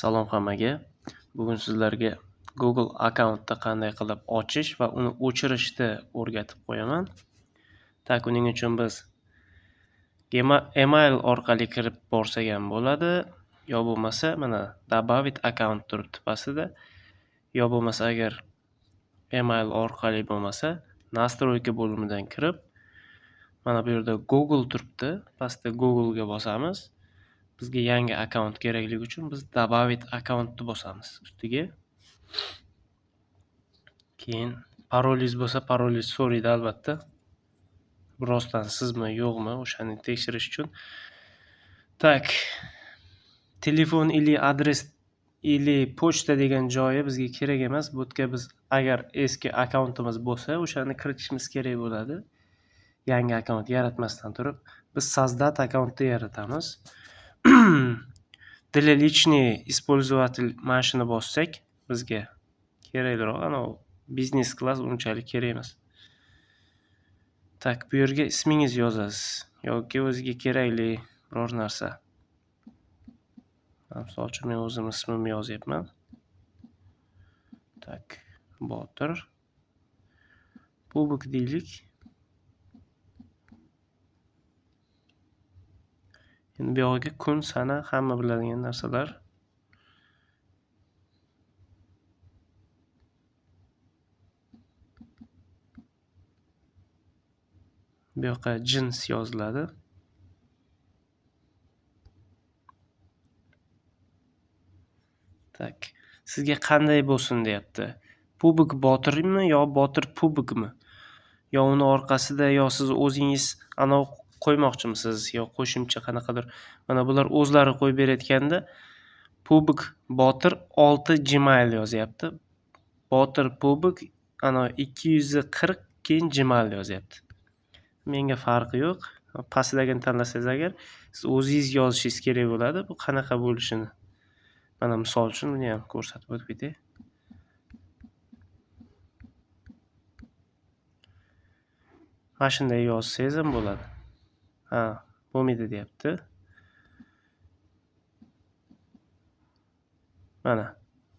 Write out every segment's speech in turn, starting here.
Salom hammaga. Bugun sizlarga Google akkauntni qanday qilib ochish va uni o'chirishni o'rgatib qo'yaman. Tak, uning uchun biz email orqali kirib borsak ham bo'ladi, yo bo'lmasa mana добавить akkaunt turibdi pastida. Yo bo'lmasa agar email orqali bo'lmasa, настройка bo'limidan kirib, mana bu yerda Google turibdi. Pastda Google ga bosamiz. Bizga yangi akkaunt kerakligi uchun biz добавить akkauntni bosamiz ustiga. Keyin parolingiz bo'lsa, parolingizni so'raydi albatta. Rostdan sizmi, yo'qmi, o'shani tekshirish uchun. Tak. Telefon ili adres ili pochta degan joyi bizga kerak emas. Bu yerga biz agar eski akkauntimiz bo'lsa, o'shani kiritishimiz kerak bo'ladi. Yangi akkaunt yaratmasdan turib, biz создать akkauntni yaratamiz. Для личный использователь mana shuni bossak, bizga kerakliroq. Ana biznes klass unchalik kerak emas. Tak, bu yerga ismingiz yozasiz yoki o'ziga kerakli biror narsa. Misol uchun men o'zim ismimni yozyapman. Tak, Botir. Kubok deylik. Endi bu yerga kun, sana hamma biladigan narsalar. Bu yoqqa jins yoziladi. Tak, sizga qanday bo'lsin deyapti? Kubok Botirmi yo Botir kubokmi? Yo uni orqasida yo siz o'zingiz ana qo'ymoqchimisiz yo qo'shimcha qanaqadir. Mana bular o'zlari qo'yib berayotganda Kubok Botir 6 Gmail yozyapti. Botir Kubok ana 240 keyin Gmail yozyapti. Menga farqi yo'q. Pastdagini tanlasangiz agar siz o'zingiz yozishingiz kerak bo'ladi. Bu qanaqa bo'lishini. Mana misol uchun buni ham ko'rsatib o'tib ketay. Mana shunday yozsangiz ham bo'ladi. Ha, bo'lmaydi deyapti. Mana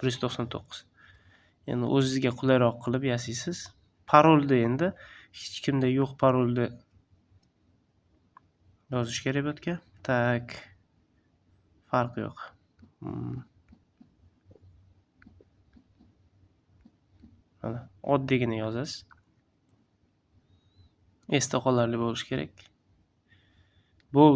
199. Endi o'zingizga qulayroq qilib yasaysiz. Parolni endi hech kimda yo'q parolni yozish kerak bu yerga. Tak. Farqi yo'q. Mana oddiygina yozasiz. Esda qolarli bo'lishi kerak. Bo'ldi.